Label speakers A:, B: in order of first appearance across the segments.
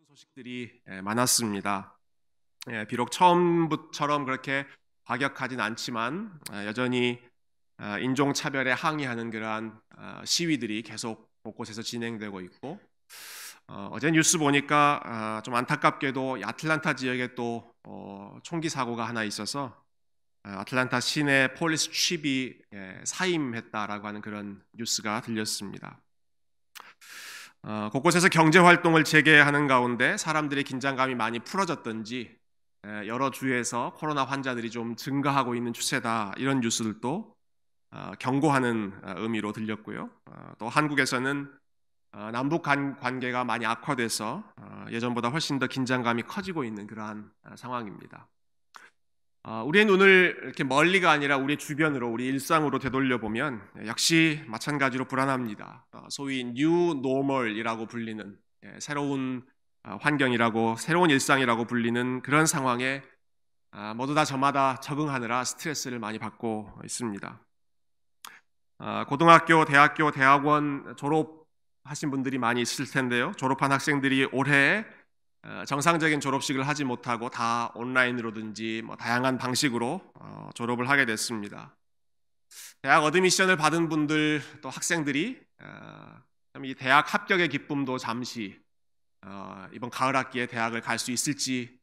A: 소식들이 많았습니다. 비록 처음부터처럼 그렇게 과격하진 않지만 여전히 인종차별에 항의하는 그러한 시위들이 계속 곳곳에서 진행되고 있고, 어제 뉴스 보니까 좀 안타깝게도 아틀란타 지역에 또 총기 사고가 하나 있어서 아틀란타 시내 폴리스 칩이 사임했다라고 하는 그런 뉴스가 들렸습니다. 곳곳에서 경제 활동을 재개하는 가운데 사람들의 긴장감이 많이 풀어졌던지 여러 주에서 코로나 환자들이 좀 증가하고 있는 추세다, 이런 뉴스들도 경고하는 의미로 들렸고요. 또 한국에서는 남북 관계가 많이 악화돼서 예전보다 훨씬 더 긴장감이 커지고 있는 그러한 상황입니다. 우리의 눈을 이렇게 멀리가 아니라 우리 주변으로, 우리 일상으로 되돌려보면 역시 마찬가지로 불안합니다. 소위 뉴 노멀이라고 불리는 새로운 환경이라고, 새로운 일상이라고 불리는 그런 상황에 모두 다 저마다 적응하느라 스트레스를 많이 받고 있습니다. 고등학교, 대학교, 대학원 졸업하신 분들이 많이 있을 텐데요. 졸업한 학생들이 올해 정상적인 졸업식을 하지 못하고 다 온라인으로든지 다양한 방식으로 졸업을 하게 됐습니다. 대학 어드미션을 받은 분들, 또 학생들이 이 대학 합격의 기쁨도 잠시 이번 가을 학기에 대학을 갈 수 있을지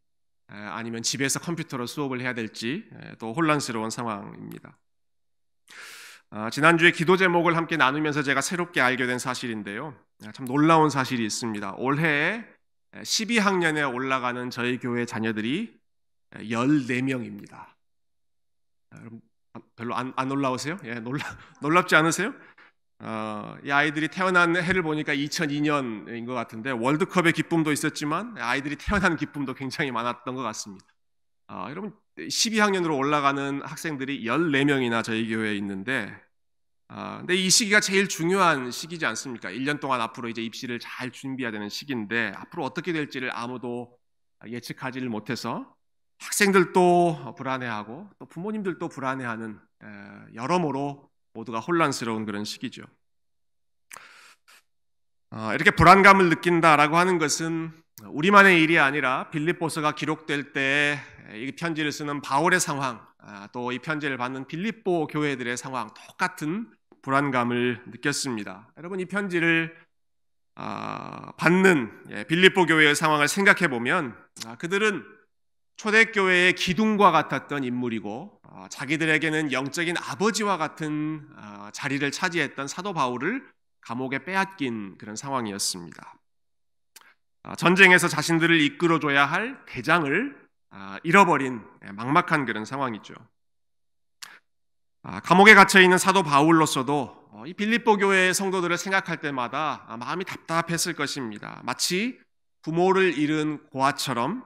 A: 아니면 집에서 컴퓨터로 수업을 해야 될지 또 혼란스러운 상황입니다. 지난주에 기도 제목을 함께 나누면서 제가 새롭게 알게 된 사실인데요. 참 놀라운 사실이 있습니다. 올해 12학년에 올라가는 저희 교회 자녀들이 14명입니다. 여러분 별로 안 놀라우세요? 놀랍지 않으세요? 이 아이들이 태어난 해를 보니까 2002년인 것 같은데 월드컵의 기쁨도 있었지만 아이들이 태어난 기쁨도 굉장히 많았던 것 같습니다. 여러분 12학년으로 올라가는 학생들이 14명이나 저희 교회에 있는데, 근데 이 시기가 제일 중요한 시기지 않습니까? 1년 동안 앞으로 이제 입시를 잘 준비해야 되는 시기인데 앞으로 어떻게 될지를 아무도 예측하지를 못해서 학생들도 불안해하고 또 부모님들도 불안해하는, 여러모로 모두가 혼란스러운 그런 시기죠. 이렇게 불안감을 느낀다라고 하는 것은 우리만의 일이 아니라 빌립보서가 기록될 때 이 편지를 쓰는 바울의 상황, 또 이 편지를 받는 빌립보 교회들의 상황, 똑같은 불안감을 느꼈습니다. 여러분, 이 편지를 받는 빌립보 교회의 상황을 생각해 보면 그들은 초대교회의 기둥과 같았던 인물이고 자기들에게는 영적인 아버지와 같은 자리를 차지했던 사도 바울을 감옥에 빼앗긴 그런 상황이었습니다. 전쟁에서 자신들을 이끌어줘야 할 대장을 잃어버린 막막한 그런 상황이죠. 감옥에 갇혀있는 사도 바울로서도 이 빌립보 교회의 성도들을 생각할 때마다 마음이 답답했을 것입니다. 마치 부모를 잃은 고아처럼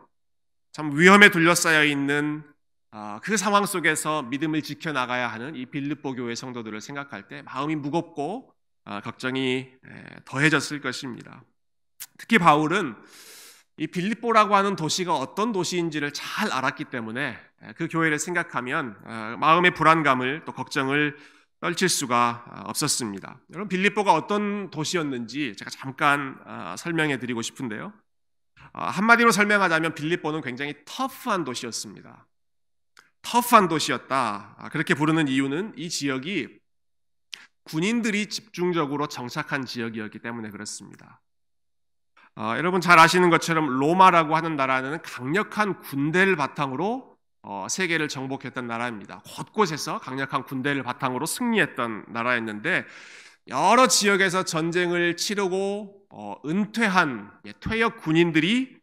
A: 참 위험에 둘러싸여 있는 그 상황 속에서 믿음을 지켜나가야 하는 이 빌립보 교회 성도들을 생각할 때 마음이 무겁고 걱정이 더해졌을 것입니다. 특히 바울은 이 빌립보라고 하는 도시가 어떤 도시인지를 잘 알았기 때문에 그 교회를 생각하면 마음의 불안감을 또 걱정을 떨칠 수가 없었습니다. 여러분, 빌립보가 어떤 도시였는지 제가 잠깐 설명해 드리고 싶은데요. 한마디로 설명하자면 빌립보는 굉장히 터프한 도시였습니다. 터프한 도시였다, 그렇게 부르는 이유는 이 지역이 군인들이 집중적으로 정착한 지역이었기 때문에 그렇습니다. 여러분 잘 아시는 것처럼 로마라고 하는 나라는 강력한 군대를 바탕으로 세계를 정복했던 나라입니다. 곳곳에서 강력한 군대를 바탕으로 승리했던 나라였는데 여러 지역에서 전쟁을 치르고 은퇴한 퇴역 군인들이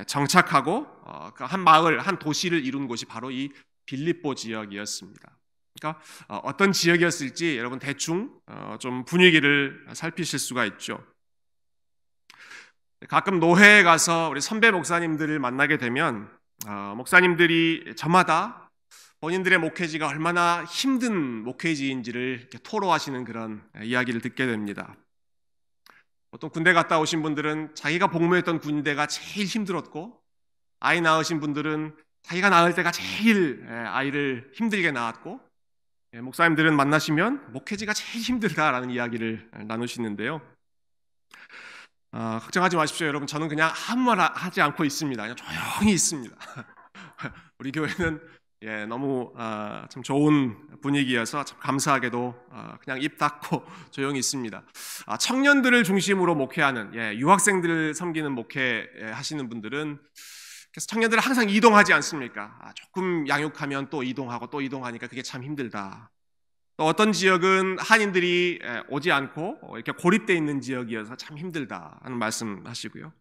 A: 정착하고 한 마을, 한 도시를 이룬 곳이 바로 이 빌립보 지역이었습니다. 그러니까 어떤 지역이었을지 여러분 대충 좀 분위기를 살피실 수가 있죠. 가끔 노회에 가서 우리 선배 목사님들을 만나게 되면 목사님들이 저마다 본인들의 목회지가 얼마나 힘든 목회지인지를 이렇게 토로하시는 그런 이야기를 듣게 됩니다. 보통 군대 갔다 오신 분들은 자기가 복무했던 군대가 제일 힘들었고, 아이 낳으신 분들은 자기가 낳을 때가 제일 아이를 힘들게 낳았고, 목사님들은 만나시면 목회지가 제일 힘들다라는 이야기를 나누시는데요. 걱정하지 마십시오, 여러분. 저는 그냥 아무 말 하지 않고 있습니다. 그냥 조용히 있습니다. 우리 교회는 너무 참 좋은 분위기여서 참 감사하게도 그냥 입 닫고 조용히 있습니다. 청년들을 중심으로 목회하는, 유학생들을 섬기는 목회 하시는 분들은, 그래서 청년들은 항상 이동하지 않습니까? 조금 양육하면 또 이동하고 또 이동하니까 그게 참 힘들다. 또 어떤 지역은 한인들이 오지 않고 이렇게 고립되어 있는 지역이어서 참 힘들다 하는 말씀하시고요.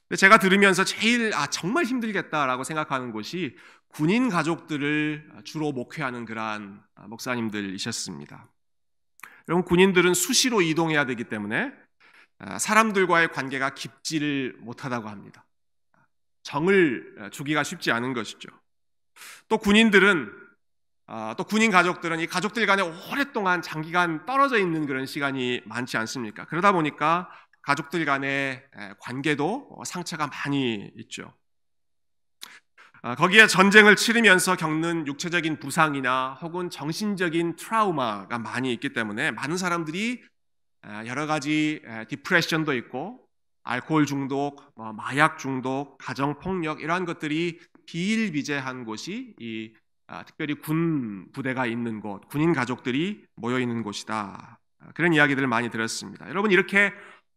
A: 근데 제가 들으면서 제일 정말 힘들겠다라고 생각하는 곳이 군인 가족들을 주로 목회하는 그러한 목사님들이셨습니다. 여러분, 군인들은 수시로 이동해야 되기 때문에 사람들과의 관계가 깊지를 못하다고 합니다. 정을 주기가 쉽지 않은 것이죠. 또 군인 가족들은 이 가족들 간에 오랫동안 장기간 떨어져 있는 그런 시간이 많지 않습니까? 그러다 보니까 가족들 간의 관계도 상처가 많이 있죠. 거기에 전쟁을 치르면서 겪는 육체적인 부상이나 혹은 정신적인 트라우마가 많이 있기 때문에 많은 사람들이 여러 가지 디프레션도 있고 알코올 중독, 마약 중독, 가정폭력 이러한 것들이 비일비재한 곳이 특별히 군 부대가 있는 곳, 군인 가족들이 모여 있는 곳이다. 그런 이야기들을 많이 들었습니다. 여러분, 이렇게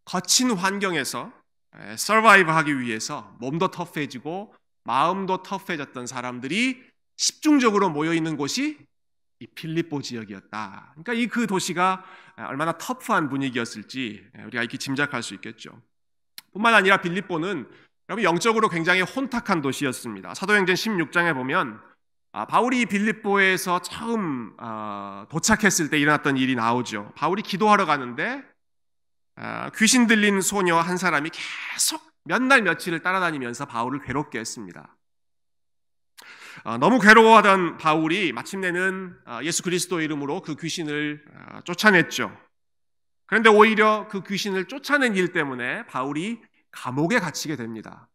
A: 거친 환경에서 서바이브 하기 위해서 몸도 터프해지고 마음도 터프해졌던 사람들이 집중적으로 모여 있는 곳이 이 빌립보 지역이었다. 그러니까 그 도시가 얼마나 터프한 분위기였을지 우리가 이렇게 짐작할 수 있겠죠. 뿐만 아니라 빌립보는 여러분 영적으로 굉장히 혼탁한 도시였습니다. 사도행전 16장에 보면 바울이 빌립보에서 처음 도착했을 때 일어났던 일이 나오죠. 바울이 기도하러 가는데 귀신 들린 소녀 한 사람이 계속 몇 날 며칠을 따라다니면서 바울을 괴롭게 했습니다. 너무 괴로워하던 바울이 마침내는 예수 그리스도 이름으로 그 귀신을 쫓아냈죠. 그런데 오히려 그 귀신을 쫓아낸 일 때문에 바울이 감옥에 갇히게 됩니다.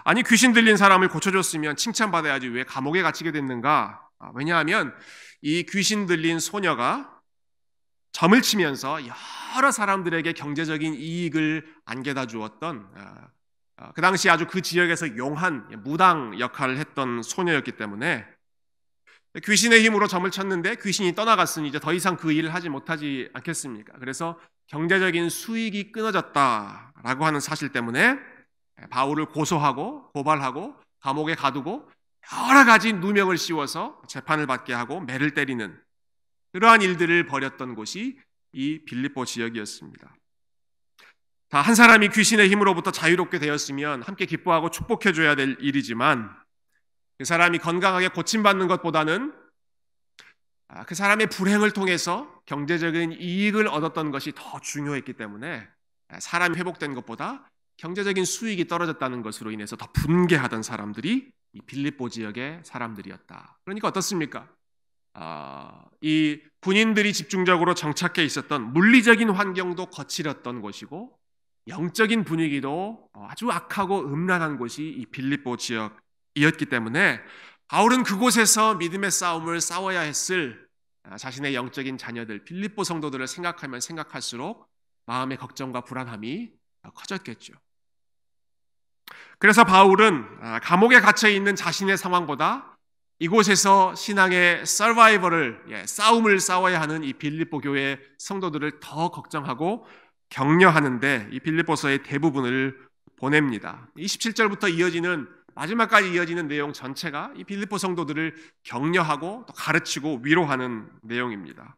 A: 아니, 귀신 들린 사람을 고쳐줬으면 칭찬받아야지 왜 감옥에 갇히게 됐는가? 왜냐하면 이 귀신 들린 소녀가 점을 치면서 여러 사람들에게 경제적인 이익을 안겨다 주었던 그 당시 아주 그 지역에서 용한 무당 역할을 했던 소녀였기 때문에 귀신의 힘으로 점을 쳤는데 귀신이 떠나갔으니 이제 더 이상 그 일을 하지 못하지 않겠습니까? 그래서 경제적인 수익이 끊어졌다라고 하는 사실 때문에 바울을 고소하고 고발하고 감옥에 가두고 여러 가지 누명을 씌워서 재판을 받게 하고 매를 때리는 그러한 일들을 벌였던 곳이 이 빌립보 지역이었습니다. 다 한 사람이 귀신의 힘으로부터 자유롭게 되었으면 함께 기뻐하고 축복해줘야 될 일이지만 그 사람이 건강하게 고침받는 것보다는 그 사람의 불행을 통해서 경제적인 이익을 얻었던 것이 더 중요했기 때문에 사람이 회복된 것보다 경제적인 수익이 떨어졌다는 것으로 인해서 더 분개하던 사람들이 이 빌립보 지역의 사람들이었다. 그러니까 어떻습니까? 이 군인들이 집중적으로 정착해 있었던 물리적인 환경도 거칠었던 곳이고 영적인 분위기도 아주 악하고 음란한 곳이 이 빌립보 지역이었기 때문에 바울은 그곳에서 믿음의 싸움을 싸워야 했을 자신의 영적인 자녀들 빌립보 성도들을 생각하면 생각할수록 마음의 걱정과 불안함이 커졌겠죠. 그래서 바울은 감옥에 갇혀 있는 자신의 상황보다 이곳에서 신앙의 서바이벌을 싸움을 싸워야 하는 이 빌립보 교회 성도들을 더 걱정하고 격려하는데 이 빌립보서의 대부분을 보냅니다. 27절부터 이어지는 마지막까지 이어지는 내용 전체가 이 빌립보 성도들을 격려하고 또 가르치고 위로하는 내용입니다.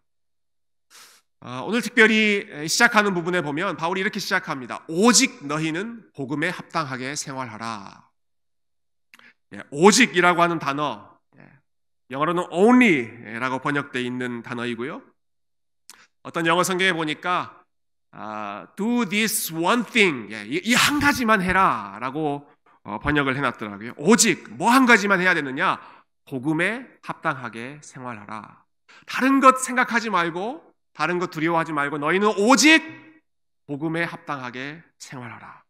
A: 오늘 특별히 시작하는 부분에 보면 바울이 이렇게 시작합니다. 오직 너희는 복음에 합당하게 생활하라. 오직이라고 하는 단어, 영어로는 only라고 번역되어 있는 단어이고요. 어떤 영어 성경에 보니까 do this one thing, 이 한 가지만 해라 라고 번역을 해놨더라고요. 오직 뭐 한 가지만 해야 되느냐? 복음에 합당하게 생활하라. 다른 것 생각하지 말고 다른 것 두려워하지 말고 너희는 오직 복음에 합당하게 생활하라.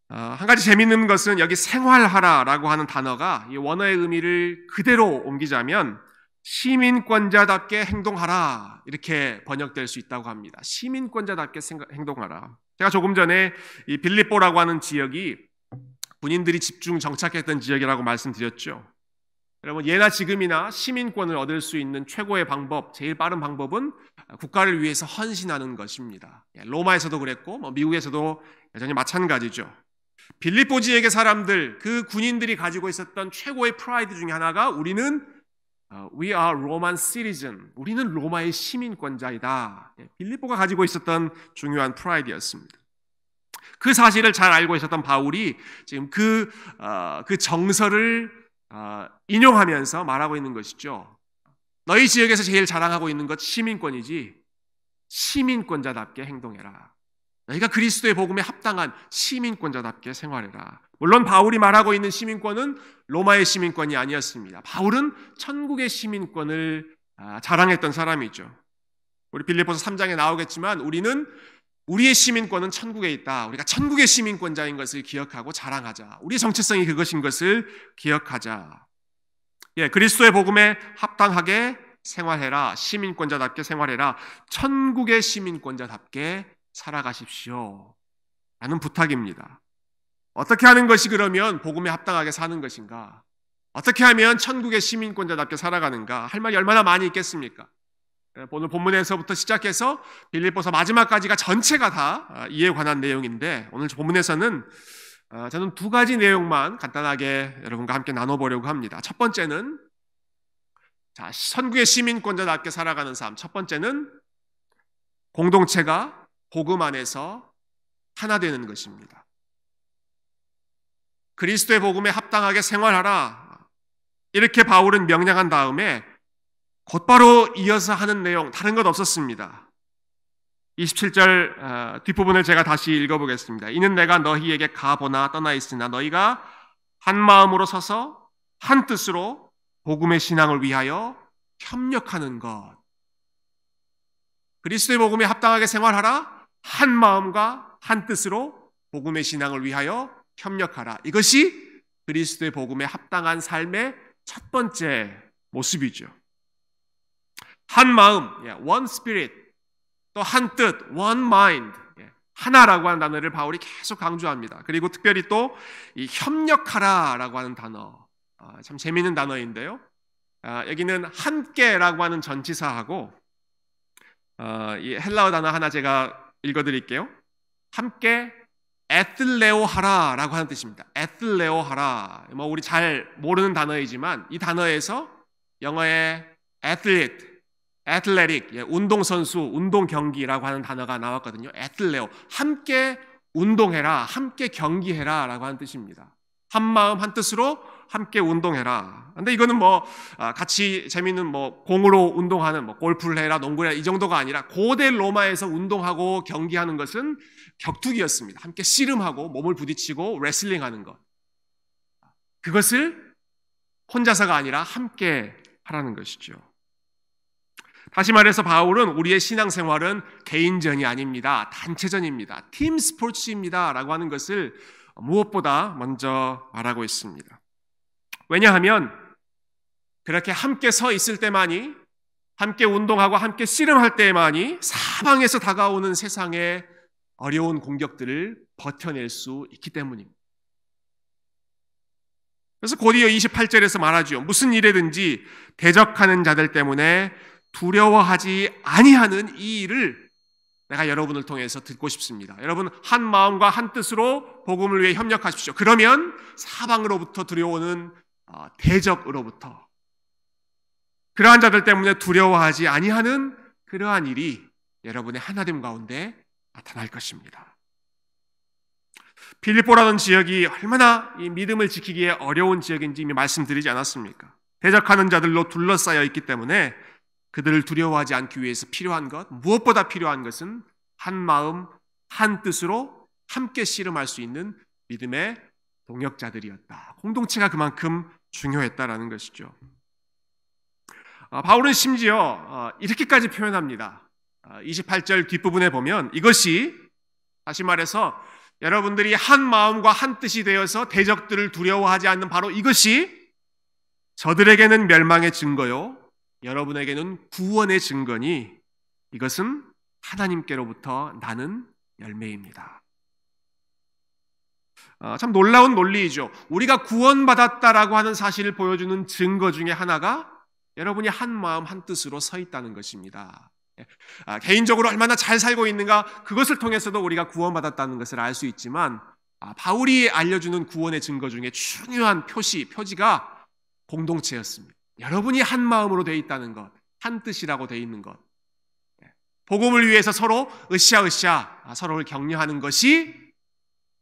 A: 한 가지 재미있는 것은 여기 생활하라라고 하는 단어가 이 원어의 의미를 그대로 옮기자면 시민권자답게 행동하라, 이렇게 번역될 수 있다고 합니다. 시민권자답게 행동하라. 제가 조금 전에 이 빌립보라고 하는 지역이 군인들이 집중 정착했던 지역이라고 말씀드렸죠. 여러분, 예나 지금이나 시민권을 얻을 수 있는 최고의 방법, 제일 빠른 방법은 국가를 위해서 헌신하는 것입니다. 로마에서도 그랬고 미국에서도 여전히 마찬가지죠. 빌립보 지역의 사람들, 그 군인들이 가지고 있었던 최고의 프라이드 중에 하나가 우리는 We are Roman citizen. 우리는 로마의 시민권자이다. 빌립보가 가지고 있었던 중요한 프라이드였습니다. 그 사실을 잘 알고 있었던 바울이 지금 그 정서를 인용하면서 말하고 있는 것이죠. 너희 지역에서 제일 자랑하고 있는 것 시민권이지, 시민권자답게 행동해라. 너희가 그리스도의 복음에 합당한 시민권자답게 생활해라. 물론 바울이 말하고 있는 시민권은 로마의 시민권이 아니었습니다. 바울은 천국의 시민권을 자랑했던 사람이죠. 우리 빌립보서 3장에 나오겠지만 우리의 시민권은 천국에 있다. 우리가 천국의 시민권자인 것을 기억하고 자랑하자. 우리의 정체성이 그것인 것을 기억하자. 그리스도의 복음에 합당하게 생활해라. 시민권자답게 생활해라. 천국의 시민권자답게 살아가십시오. 라는 부탁입니다. 어떻게 하는 것이 그러면 복음에 합당하게 사는 것인가? 어떻게 하면 천국의 시민권자답게 살아가는가? 할 말이 얼마나 많이 있겠습니까? 오늘 본문에서부터 시작해서 빌립보서 마지막까지가 전체가 다 이에 관한 내용인데, 오늘 본문에서는 저는 두 가지 내용만 간단하게 여러분과 함께 나눠보려고 합니다. 첫 번째는 천국의 시민권자답게 살아가는 삶. 첫 번째는 공동체가 복음 안에서 하나 되는 것입니다. 그리스도의 복음에 합당하게 생활하라, 이렇게 바울은 명령한 다음에 곧바로 이어서 하는 내용, 다른 것 없었습니다. 27절 뒷부분을 제가 다시 읽어보겠습니다. 이는 내가 너희에게 가보나 떠나 있으나 너희가 한 마음으로 서서 한 뜻으로 복음의 신앙을 위하여 협력하는 것. 그리스도의 복음에 합당하게 생활하라, 한 마음과 한 뜻으로 복음의 신앙을 위하여 협력하라. 이것이 그리스도의 복음에 합당한 삶의 첫 번째 모습이죠. 한 마음, one spirit, 또 한 뜻, one mind, 하나라고 하는 단어를 바울이 계속 강조합니다. 그리고 특별히 또 이 협력하라라고 하는 단어, 참 재미있는 단어인데요. 여기는 함께라고 하는 전치사하고 이 헬라어 단어 하나 제가 읽어드릴게요. 함께 에틀레오 하라라고 하는 뜻입니다. 에틀레오 하라. 우리 잘 모르는 단어이지만 이 단어에서 영어의 애틀레틱, 운동선수, 운동경기라고 하는 단어가 나왔거든요. 애틀레오, 함께 운동해라, 함께 경기해라 라고 하는 뜻입니다. 한 마음 한 뜻으로 함께 운동해라. 근데 이거는 같이 재미있는 공으로 운동하는 골프를 해라, 농구를 해라 이 정도가 아니라 고대 로마에서 운동하고 경기하는 것은 격투기였습니다. 함께 씨름하고 몸을 부딪히고 레슬링하는 것. 그것을 혼자서가 아니라 함께 하라는 것이죠. 다시 말해서 바울은 우리의 신앙생활은 개인전이 아닙니다. 단체전입니다. 팀 스포츠입니다. 라고 하는 것을 무엇보다 먼저 말하고 있습니다. 왜냐하면 그렇게 함께 서 있을 때만이, 함께 운동하고 함께 씨름할 때만이 사방에서 다가오는 세상의 어려운 공격들을 버텨낼 수 있기 때문입니다. 그래서 곧이어 28절에서 말하죠. 무슨 일에든지 대적하는 자들 때문에 두려워하지 아니하는 이 일을 내가 여러분을 통해서 듣고 싶습니다. 여러분, 한 마음과 한 뜻으로 복음을 위해 협력하십시오. 그러면 사방으로부터 들여오는 대적으로부터, 그러한 자들 때문에 두려워하지 아니하는 그러한 일이 여러분의 하나됨 가운데 나타날 것입니다. 빌립보라는 지역이 얼마나 이 믿음을 지키기에 어려운 지역인지 이미 말씀드리지 않았습니까? 대적하는 자들로 둘러싸여 있기 때문에 그들을 두려워하지 않기 위해서 필요한 것, 무엇보다 필요한 것은 한 마음, 한 뜻으로 함께 씨름할 수 있는 믿음의 동역자들이었다. 공동체가 그만큼 중요했다라는 것이죠. 바울은 심지어 이렇게까지 표현합니다. 28절 뒷부분에 보면 이것이, 다시 말해서 여러분들이 한 마음과 한 뜻이 되어서 대적들을 두려워하지 않는 바로 이것이 저들에게는 멸망의 증거요 여러분에게는 구원의 증거니 이것은 하나님께로부터 나는 열매입니다. 참 놀라운 논리이죠. 우리가 구원받았다라고 하는 사실을 보여주는 증거 중에 하나가 여러분이 한 마음 한 뜻으로 서 있다는 것입니다. 개인적으로 얼마나 잘 살고 있는가 그것을 통해서도 우리가 구원받았다는 것을 알 수 있지만 바울이 알려주는 구원의 증거 중에 중요한 표지가 공동체였습니다. 여러분이 한 마음으로 되어 있다는 것, 한 뜻이라고 되어 있는 것, 복음을 위해서 서로 으쌰으쌰 서로를 격려하는 것이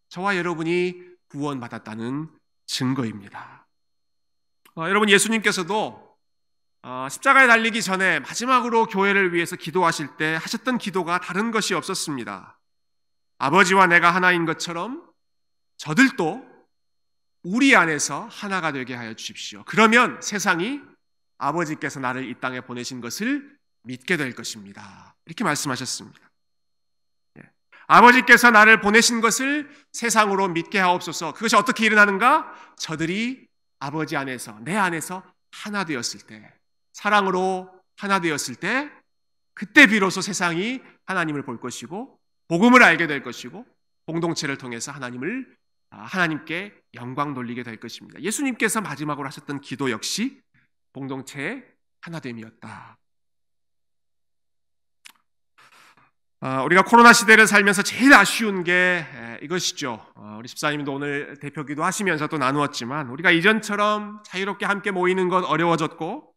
A: 저와 여러분이 구원받았다는 증거입니다. 여러분, 예수님께서도 십자가에 달리기 전에 마지막으로 교회를 위해서 기도하실 때 하셨던 기도가 다른 것이 없었습니다. 아버지와 내가 하나인 것처럼 저들도 우리 안에서 하나가 되게 하여 주십시오. 그러면 세상이 아버지께서 나를 이 땅에 보내신 것을 믿게 될 것입니다. 이렇게 말씀하셨습니다. 아버지께서 나를 보내신 것을 세상으로 믿게 하옵소서. 그것이 어떻게 일어나는가? 저들이 아버지 안에서, 내 안에서 하나 되었을 때, 사랑으로 하나 되었을 때, 그때 비로소 세상이 하나님을 볼 것이고 복음을 알게 될 것이고 공동체를 통해서 하나님께 영광 돌리게 될 것입니다. 예수님께서 마지막으로 하셨던 기도 역시 공동체의 하나됨이었다. 우리가 코로나 시대를 살면서 제일 아쉬운 게 이것이죠. 우리 집사님도 오늘 대표기도 하시면서 또 나누었지만 우리가 이전처럼 자유롭게 함께 모이는 것 어려워졌고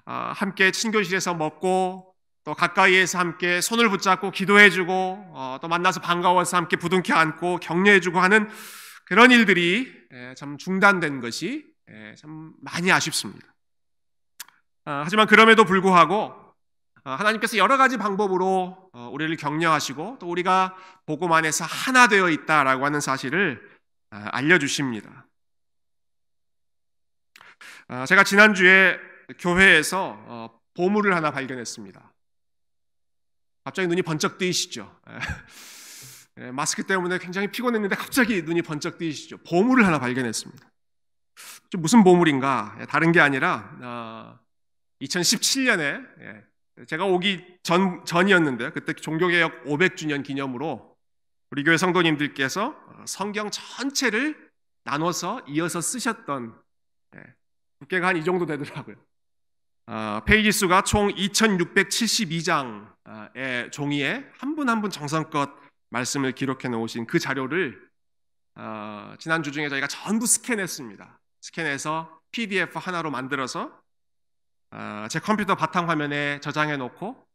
A: 함께 친교실에서 먹고 또 가까이에서 함께 손을 붙잡고 기도해주고 또 만나서 반가워서 함께 부둥켜 안고 격려해주고 하는 그런 일들이 참 중단된 것이 참 많이 아쉽습니다. 하지만 그럼에도 불구하고 하나님께서 여러 가지 방법으로 우리를 격려하시고 또 우리가 복음 안에서 하나 되어 있다라고 하는 사실을 알려주십니다. 제가 지난주에 교회에서 보물을 하나 발견했습니다. 갑자기 눈이 번쩍 뜨이시죠. 마스크 때문에 굉장히 피곤했는데 갑자기 눈이 번쩍 뜨이시죠. 보물을 하나 발견했습니다. 무슨 보물인가? 다른 게 아니라 2017년에 제가 오기 전이었는데 그때 종교개혁 500주년 기념으로 우리 교회 성도님들께서 성경 전체를 나눠서 이어서 쓰셨던 두께가 한 이 정도 되더라고요. 페이지 수가 총 2672장의 종이에 한 분 한 분 정성껏 말씀을 기록해 놓으신 그 자료를 지난주 중에 저희가 전부 스캔했습니다. 스캔해서 PDF 하나로 만들어서 제 컴퓨터 바탕화면에 저장해 놓고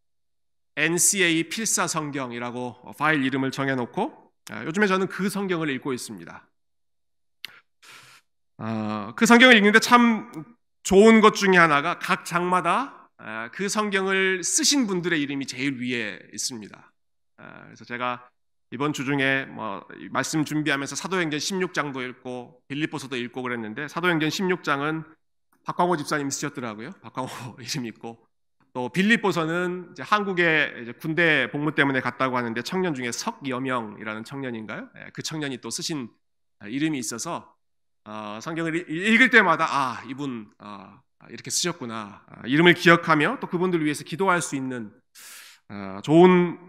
A: NCA 필사 성경이라고 파일 이름을 정해 놓고 요즘에 저는 그 성경을 읽고 있습니다. 그 성경을 읽는데 참 좋은 것 중에 하나가 각 장마다 그 성경을 쓰신 분들의 이름이 제일 위에 있습니다. 그래서 제가 이번 주 중에 말씀 준비하면서 사도행전 16장도 읽고 빌립보서도 읽고 그랬는데 사도행전 16장은 박광호 집사님 쓰셨더라고요. 박광호 이름 있고 또 빌립보서는 이제 한국에 이제 군대 복무 때문에 갔다고 하는데 청년 중에 석여명이라는 청년인가요? 그 청년이 또 쓰신 이름이 있어서 성경을 읽을 때마다 이분 이렇게 쓰셨구나 이름을 기억하며 또 그분들 위해서 기도할 수 있는 좋은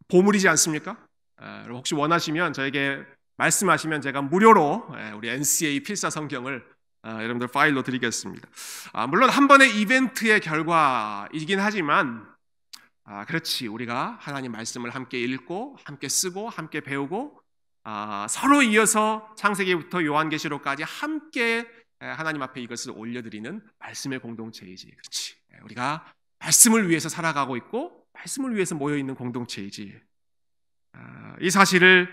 A: 보물이지 않습니까? 혹시 원하시면 저에게 말씀하시면 제가 무료로 우리 NCA 필사 성경을 여러분들 파일로 드리겠습니다. 물론 한 번의 이벤트의 결과이긴 하지만 그렇지 우리가 하나님 말씀을 함께 읽고 함께 쓰고 함께 배우고 서로 이어서 창세기부터 요한계시록까지 함께 하나님 앞에 이것을 올려드리는 말씀의 공동체이지. 그렇지 우리가 말씀을 위해서 살아가고 있고 말씀을 위해서 모여있는 공동체이지. 이 사실을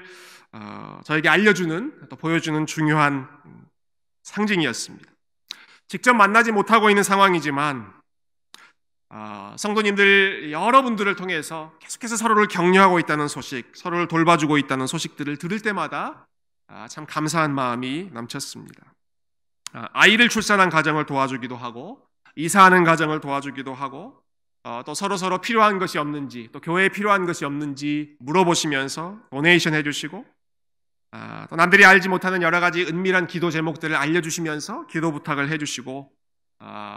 A: 저에게 알려주는 또 보여주는 중요한 상징이었습니다. 직접 만나지 못하고 있는 상황이지만 성도님들 여러분들을 통해서 계속해서 서로를 격려하고 있다는 소식, 서로를 돌봐주고 있다는 소식들을 들을 때마다 참 감사한 마음이 넘쳤습니다. 아이를 출산한 가정을 도와주기도 하고 이사하는 가정을 도와주기도 하고 또 서로 필요한 것이 없는지 또 교회에 필요한 것이 없는지 물어보시면서 도네이션 해주시고 또 남들이 알지 못하는 여러 가지 은밀한 기도 제목들을 알려주시면서 기도 부탁을 해주시고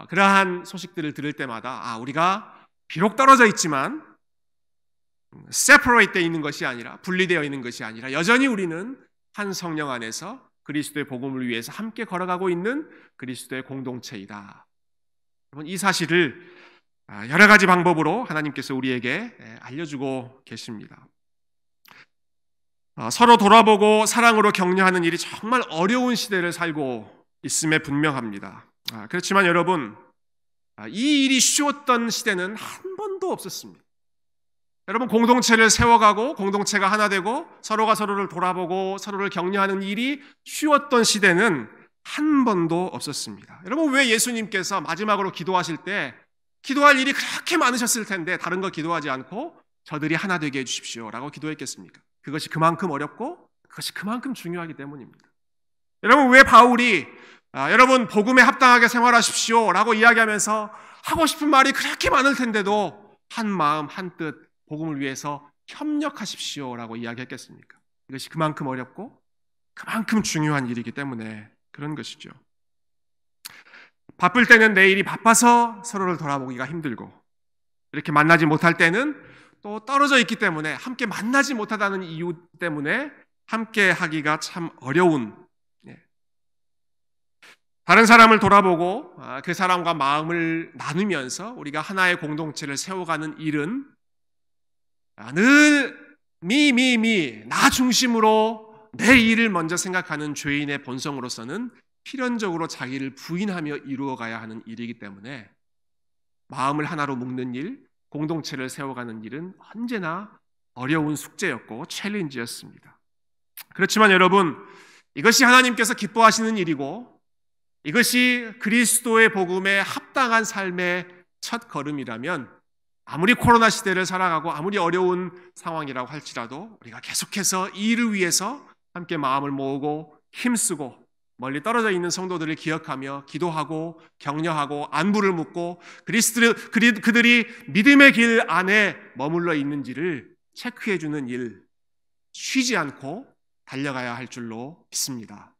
A: 그러한 소식들을 들을 때마다 우리가 비록 떨어져 있지만 separate 되어 있는 것이 아니라, 분리되어 있는 것이 아니라 여전히 우리는 한 성령 안에서 그리스도의 복음을 위해서 함께 걸어가고 있는 그리스도의 공동체이다. 이 사실을 여러 가지 방법으로 하나님께서 우리에게 알려주고 계십니다. 서로 돌아보고 사랑으로 격려하는 일이 정말 어려운 시대를 살고 있음에 분명합니다. 그렇지만 여러분, 이 일이 쉬웠던 시대는 한 번도 없었습니다. 여러분, 공동체를 세워가고 공동체가 하나 되고 서로가 서로를 돌아보고 서로를 격려하는 일이 쉬웠던 시대는 한 번도 없었습니다. 여러분, 왜 예수님께서 마지막으로 기도하실 때 기도할 일이 그렇게 많으셨을 텐데 다른 거 기도하지 않고 저들이 하나 되게 해주십시오 라고 기도했겠습니까? 그것이 그만큼 어렵고 그것이 그만큼 중요하기 때문입니다. 여러분, 왜 바울이 여러분 복음에 합당하게 생활하십시오 라고 이야기하면서 하고 싶은 말이 그렇게 많을 텐데도 한 마음 한 뜻 복음을 위해서 협력하십시오 라고 이야기했겠습니까? 이것이 그만큼 어렵고 그만큼 중요한 일이기 때문에 그런 것이죠. 바쁠 때는 내 일이 바빠서 서로를 돌아보기가 힘들고, 이렇게 만나지 못할 때는 또 떨어져 있기 때문에, 함께 만나지 못하다는 이유 때문에 함께 하기가 참 어려운, 다른 사람을 돌아보고 그 사람과 마음을 나누면서 우리가 하나의 공동체를 세워가는 일은 늘 나 중심으로 내 일을 먼저 생각하는 죄인의 본성으로서는 필연적으로 자기를 부인하며 이루어가야 하는 일이기 때문에 마음을 하나로 묶는 일, 공동체를 세워가는 일은 언제나 어려운 숙제였고 챌린지였습니다. 그렇지만 여러분, 이것이 하나님께서 기뻐하시는 일이고 이것이 그리스도의 복음에 합당한 삶의 첫 걸음이라면 아무리 코로나 시대를 살아가고 아무리 어려운 상황이라고 할지라도 우리가 계속해서 이 일을 위해서 함께 마음을 모으고 힘쓰고 멀리 떨어져 있는 성도들을 기억하며 기도하고 격려하고 안부를 묻고 그들이 믿음의 길 안에 머물러 있는지를 체크해주는 일, 쉬지 않고 달려가야 할 줄로 믿습니다.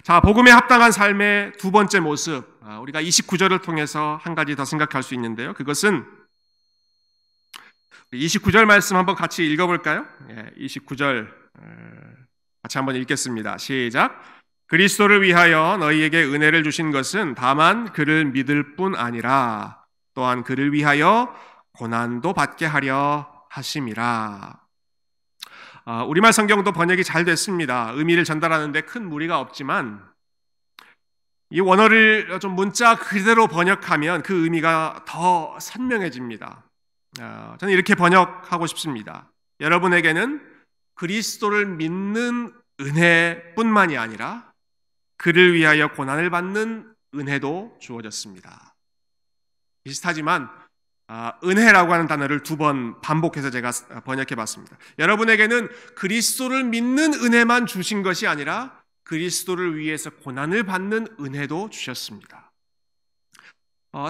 A: 자, 복음에 합당한 삶의 두 번째 모습, 우리가 29절을 통해서 한 가지 더 생각할 수 있는데요. 그것은 29절 말씀 한번 같이 읽어볼까요? 29절 같이 한번 읽겠습니다. 시작. 그리스도를 위하여 너희에게 은혜를 주신 것은 다만 그를 믿을 뿐 아니라 또한 그를 위하여 고난도 받게 하려 하심이라. 우리말 성경도 번역이 잘 됐습니다. 의미를 전달하는데 큰 무리가 없지만 이 원어를 좀 문자 그대로 번역하면 그 의미가 더 선명해집니다. 저는 이렇게 번역하고 싶습니다. 여러분에게는 그리스도를 믿는 은혜뿐만이 아니라 그를 위하여 고난을 받는 은혜도 주어졌습니다. 비슷하지만 은혜라고 하는 단어를 두 번 반복해서 제가 번역해 봤습니다. 여러분에게는 그리스도를 믿는 은혜만 주신 것이 아니라 그리스도를 위해서 고난을 받는 은혜도 주셨습니다.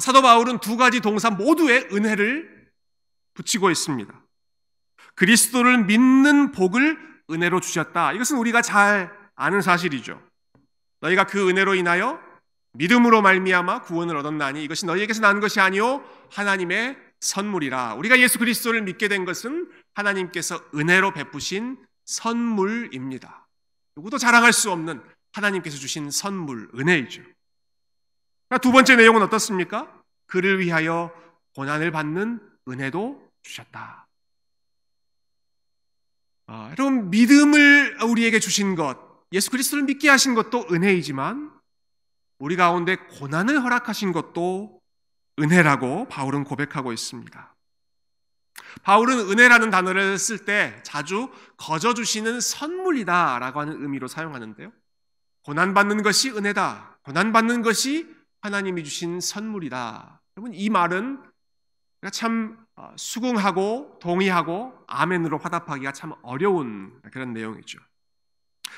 A: 사도 바울은 두 가지 동사 모두에 은혜를 붙이고 있습니다. 그리스도를 믿는 복을 은혜로 주셨다. 이것은 우리가 잘 아는 사실이죠. 너희가 그 은혜로 인하여 믿음으로 말미암아 구원을 얻었나니 이것이 너희에게서 난 것이 아니요 하나님의 선물이라. 우리가 예수 그리스도를 믿게 된 것은 하나님께서 은혜로 베푸신 선물입니다. 누구도 자랑할 수 없는 하나님께서 주신 선물, 은혜이죠. 두 번째 내용은 어떻습니까? 그를 위하여 고난을 받는 은혜도 주셨다. 여러분, 믿음을 우리에게 주신 것, 예수 그리스도를 믿게 하신 것도 은혜이지만 우리 가운데 고난을 허락하신 것도 은혜라고 바울은 고백하고 있습니다. 바울은 은혜라는 단어를 쓸 때 자주 거저 주시는 선물이다 라고 하는 의미로 사용하는데요. 고난받는 것이 은혜다. 고난받는 것이 하나님이 주신 선물이다. 여러분, 이 말은 참 수긍하고 동의하고 아멘으로 화답하기가 참 어려운 그런 내용이죠.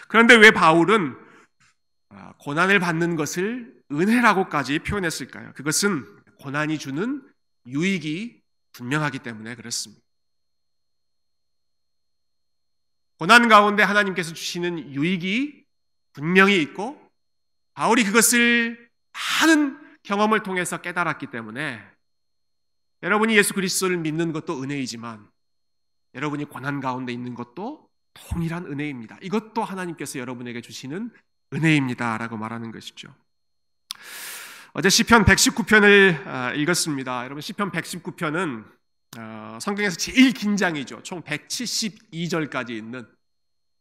A: 그런데 왜 바울은 고난을 받는 것을 은혜라고까지 표현했을까요? 그것은 고난이 주는 유익이 분명하기 때문에 그렇습니다. 고난 가운데 하나님께서 주시는 유익이 분명히 있고 바울이 그것을 많은 경험을 통해서 깨달았기 때문에 여러분이 예수 그리스도를 믿는 것도 은혜이지만 여러분이 고난 가운데 있는 것도 동일한 은혜입니다. 이것도 하나님께서 여러분에게 주시는 은혜입니다라고 말하는 것이죠. 어제 시편 119편을 읽었습니다. 여러분 시편 119편은 성경에서 제일 긴 장이죠. 총 172절까지 있는,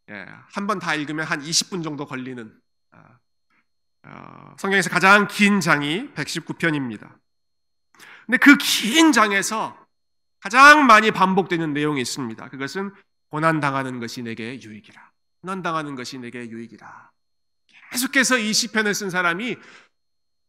A: 한 번 다 읽으면 한 20분 정도 걸리는 성경에서 가장 긴 장이 119편입니다. 근데 그 긴 장에서 가장 많이 반복되는 내용이 있습니다. 그것은 고난당하는 것이 내게 유익이라. 고난당하는 것이 내게 유익이라. 계속해서 이 시편을 쓴 사람이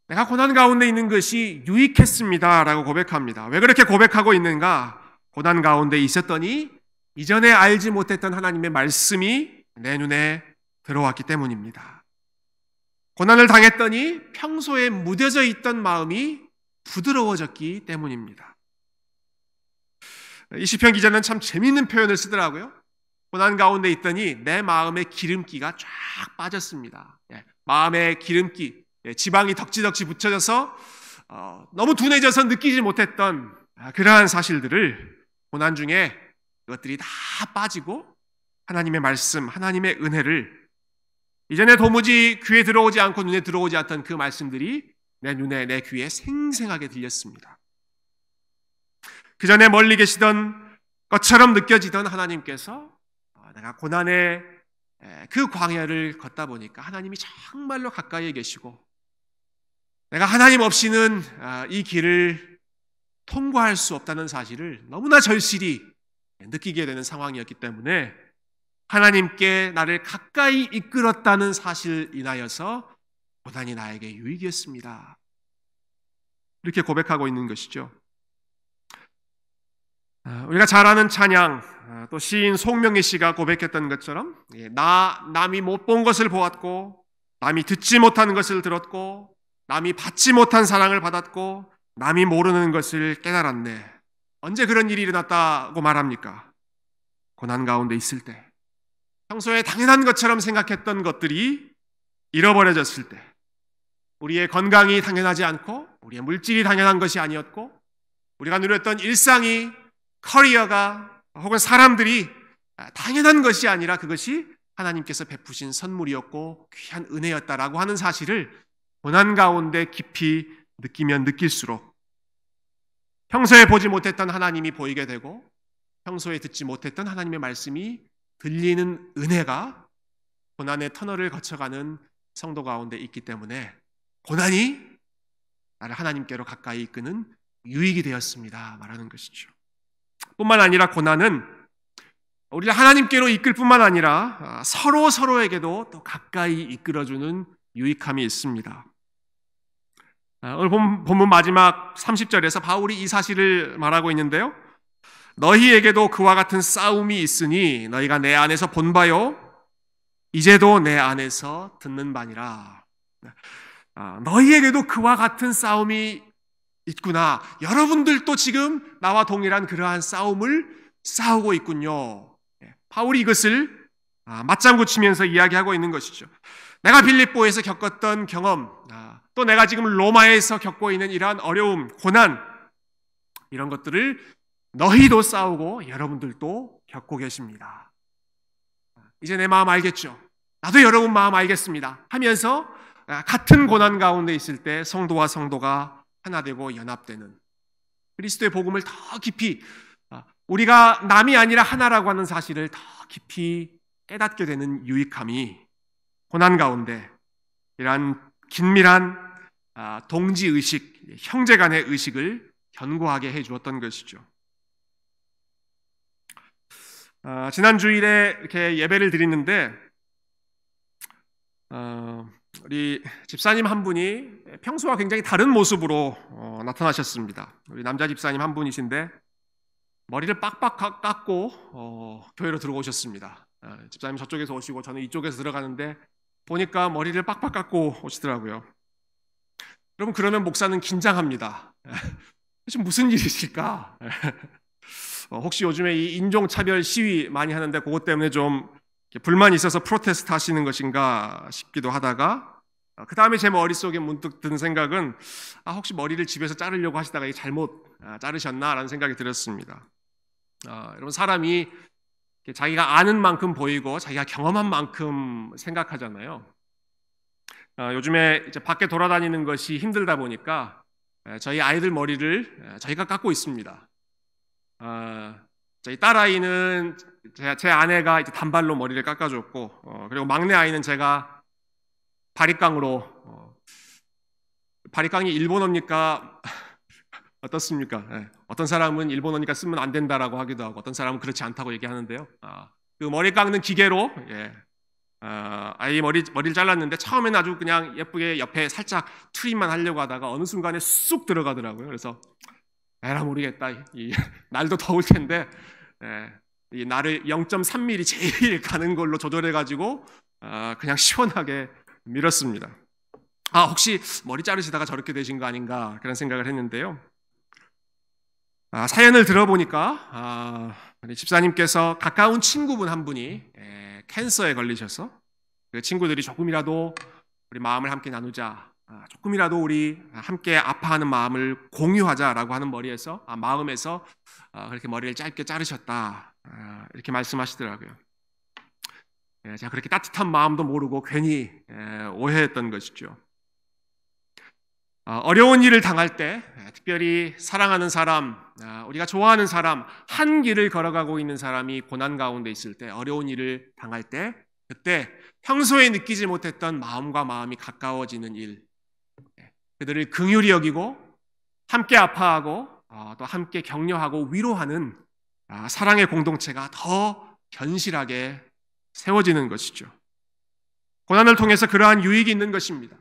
A: 내가 고난 가운데 있는 것이 유익했습니다 라고 고백합니다. 왜 그렇게 고백하고 있는가? 고난 가운데 있었더니 이전에 알지 못했던 하나님의 말씀이 내 눈에 들어왔기 때문입니다. 고난을 당했더니 평소에 무뎌져 있던 마음이 부드러워졌기 때문입니다. 이 시편 기자는 참 재미있는 표현을 쓰더라고요. 고난 가운데 있더니 내 마음의 기름기가 쫙 빠졌습니다. 마음의 기름기, 지방이 덕지덕지 붙여져서 너무 둔해져서 느끼지 못했던 그러한 사실들을 고난 중에 그것들이 다 빠지고 하나님의 말씀, 하나님의 은혜를 이전에 도무지 귀에 들어오지 않고 눈에 들어오지 않던 그 말씀들이 내 눈에, 내 귀에 생생하게 들렸습니다. 그 전에 멀리 계시던 것처럼 느껴지던 하나님께서 내가 고난의 그 광야를 걷다 보니까 하나님이 정말로 가까이에 계시고 내가 하나님 없이는 이 길을 통과할 수 없다는 사실을 너무나 절실히 느끼게 되는 상황이었기 때문에 하나님께 나를 가까이 이끌었다는 사실 인하여서 고난이 나에게 유익이었습니다. 이렇게 고백하고 있는 것이죠. 우리가 잘 아는 찬양, 또 시인 송명희 씨가 고백했던 것처럼 남이 못 본 것을 보았고 남이 듣지 못한 것을 들었고 남이 받지 못한 사랑을 받았고 남이 모르는 것을 깨달았네. 언제 그런 일이 일어났다고 말합니까? 고난 가운데 있을 때, 평소에 당연한 것처럼 생각했던 것들이 잃어버려졌을 때, 우리의 건강이 당연하지 않고 우리의 물질이 당연한 것이 아니었고 우리가 누렸던 일상이, 커리어가 혹은 사람들이 당연한 것이 아니라 그것이 하나님께서 베푸신 선물이었고 귀한 은혜였다라고 하는 사실을 고난 가운데 깊이 느끼면 느낄수록 평소에 보지 못했던 하나님이 보이게 되고 평소에 듣지 못했던 하나님의 말씀이 들리는 은혜가 고난의 터널을 거쳐가는 성도 가운데 있기 때문에 고난이 나를 하나님께로 가까이 이끄는 유익이 되었습니다 말하는 것이죠. 뿐만 아니라 고난은 우리를 하나님께로 이끌 뿐만 아니라 서로에게도 또 가까이 이끌어주는 유익함이 있습니다. 오늘 본문 마지막 30절에서 바울이 이 사실을 말하고 있는데요. 너희에게도 그와 같은 싸움이 있으니 너희가 내 안에서 본 바요 이제도 내 안에서 듣는 바니라. 너희에게도 그와 같은 싸움이 있구나. 여러분들도 지금 나와 동일한 그러한 싸움을 싸우고 있군요. 바울이 이것을 맞장구 치면서 이야기하고 있는 것이죠. 내가 빌립보에서 겪었던 경험, 또 내가 지금 로마에서 겪고 있는 이러한 어려움, 고난, 이런 것들을 너희도 싸우고 여러분들도 겪고 계십니다. 이제 내 마음 알겠죠? 나도 여러분 마음 알겠습니다 하면서 같은 고난 가운데 있을 때 성도와 성도가 하나 되고 연합되는 그리스도의 복음을 더 깊이, 우리가 남이 아니라 하나라고 하는 사실을 더 깊이 깨닫게 되는 유익함이 고난 가운데 이러한 긴밀한 동지의식, 형제간의 의식을 견고하게 해주었던 것이죠. 지난 주일에 이렇게 예배를 드리는데 우리 집사님 한 분이 평소와 굉장히 다른 모습으로 나타나셨습니다. 우리 남자 집사님 한 분이신데 머리를 빡빡 깎고 교회로 들어오셨습니다. 집사님 저쪽에서 오시고 저는 이쪽에서 들어가는데 보니까 머리를 빡빡 깎고 오시더라고요. 여러분, 그러면 목사는 긴장합니다. 지금 무슨 일이실까? 혹시 요즘에 이 인종차별 시위 많이 하는데 그것 때문에 좀 불만이 있어서 프로테스트 하시는 것인가 싶기도 하다가 그 다음에 제 머릿속에 문득 든 생각은 혹시 머리를 집에서 자르려고 하시다가 이게 잘못 자르셨나라는 생각이 들었습니다. 여러분, 사람이 자기가 아는 만큼 보이고 자기가 경험한 만큼 생각하잖아요. 요즘에 이제 밖에 돌아다니는 것이 힘들다 보니까 저희 아이들 머리를 저희가 깎고 있습니다. 저희 딸아이는 제 아내가 이제 단발로 머리를 깎아줬고, 그리고 막내 아이는 제가 바리깡으로, 바리깡이 일본어입니까? 어떻습니까? 어떤 사람은 일본어니까 쓰면 안 된다라고 하기도 하고, 어떤 사람은 그렇지 않다고 얘기하는데요. 그 머리 깎는 기계로 아이 머리를 잘랐는데, 처음에는 아주 그냥 예쁘게 옆에 살짝 트림만 하려고 하다가 어느 순간에 쑥 들어가더라고요. 그래서 에라 모르겠다. 날도 더울 텐데 이 날을 0.3mm 제일 가는 걸로 조절해가지고 그냥 시원하게 밀었습니다. 혹시 머리 자르시다가 저렇게 되신 거 아닌가 그런 생각을 했는데요. 사연을 들어보니까 우리 집사님께서 가까운 친구분 한 분이 캔서에 걸리셔서 그 친구들이 조금이라도 우리 마음을 함께 나누자, 조금이라도 우리 함께 아파하는 마음을 공유하자라고 하는 마음에서 그렇게 머리를 짧게 자르셨다, 이렇게 말씀하시더라고요. 제가 그렇게 따뜻한 마음도 모르고 괜히 오해했던 것이죠. 어려운 일을 당할 때, 특별히 사랑하는 사람, 우리가 좋아하는 사람, 한 길을 걸어가고 있는 사람이 고난 가운데 있을 때, 어려운 일을 당할 때, 그때 평소에 느끼지 못했던 마음과 마음이 가까워지는 일, 그들을 긍휼히 여기고 함께 아파하고 또 함께 격려하고 위로하는 사랑의 공동체가 더 견실하게 세워지는 것이죠. 고난을 통해서 그러한 유익이 있는 것입니다.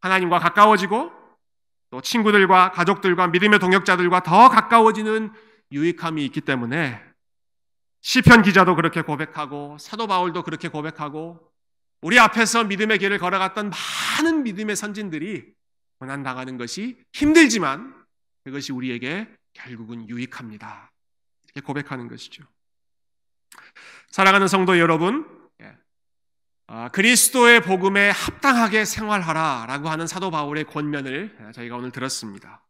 A: 하나님과 가까워지고 또 친구들과 가족들과 믿음의 동역자들과 더 가까워지는 유익함이 있기 때문에 시편 기자도 그렇게 고백하고 사도 바울도 그렇게 고백하고 우리 앞에서 믿음의 길을 걸어갔던 많은 믿음의 선진들이 고난당하는 것이 힘들지만 그것이 우리에게 결국은 유익합니다. 이렇게 고백하는 것이죠. 사랑하는 성도 여러분, 그리스도의 복음에 합당하게 생활하라라고 하는 사도 바울의 권면을 저희가 오늘 들었습니다.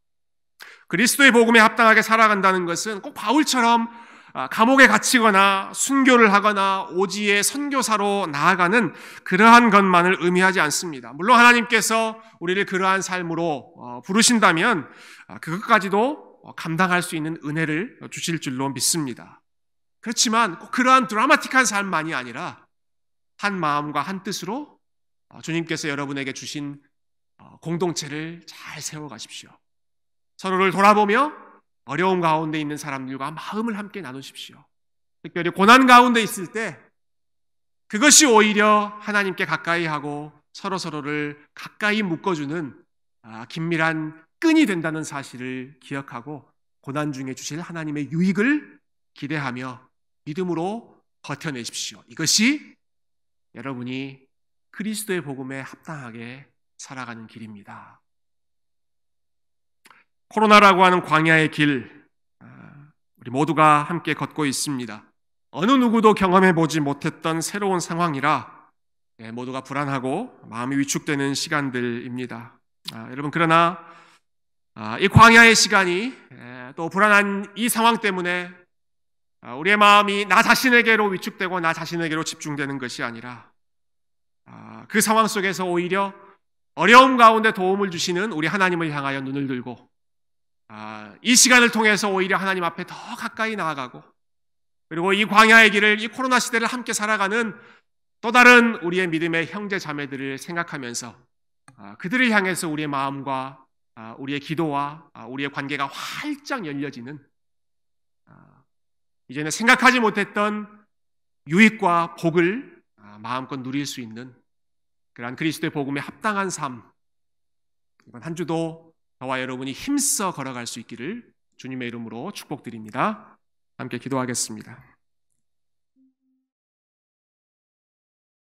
A: 그리스도의 복음에 합당하게 살아간다는 것은 꼭 바울처럼 감옥에 갇히거나 순교를 하거나 오지의 선교사로 나아가는 그러한 것만을 의미하지 않습니다. 물론 하나님께서 우리를 그러한 삶으로 부르신다면 그것까지도 감당할 수 있는 은혜를 주실 줄로 믿습니다. 그렇지만 꼭 그러한 드라마틱한 삶만이 아니라 한 마음과 한 뜻으로 주님께서 여러분에게 주신 공동체를 잘 세워가십시오. 서로를 돌아보며 어려움 가운데 있는 사람들과 마음을 함께 나누십시오. 특별히 고난 가운데 있을 때 그것이 오히려 하나님께 가까이 하고 서로를 가까이 묶어주는 긴밀한 끈이 된다는 사실을 기억하고 고난 중에 주실 하나님의 유익을 기대하며 믿음으로 버텨내십시오. 이것이 여러분이 그리스도의 복음에 합당하게 살아가는 길입니다. 코로나라고 하는 광야의 길, 우리 모두가 함께 걷고 있습니다. 어느 누구도 경험해보지 못했던 새로운 상황이라 모두가 불안하고 마음이 위축되는 시간들입니다. 여러분, 그러나 이 광야의 시간이 또 불안한 이 상황 때문에 우리의 마음이 나 자신에게로 위축되고 나 자신에게로 집중되는 것이 아니라 그 상황 속에서 오히려 어려움 가운데 도움을 주시는 우리 하나님을 향하여 눈을 들고 이 시간을 통해서 오히려 하나님 앞에 더 가까이 나아가고 그리고 이 광야의 길을, 이 코로나 시대를 함께 살아가는 또 다른 우리의 믿음의 형제 자매들을 생각하면서 그들을 향해서 우리의 마음과 우리의 기도와 우리의 관계가 활짝 열려지는, 이제는 생각하지 못했던 유익과 복을 마음껏 누릴 수 있는 그러한 그리스도의 복음에 합당한 삶, 이번 한 주도 저와 여러분이 힘써 걸어갈 수 있기를 주님의 이름으로 축복드립니다. 함께 기도하겠습니다.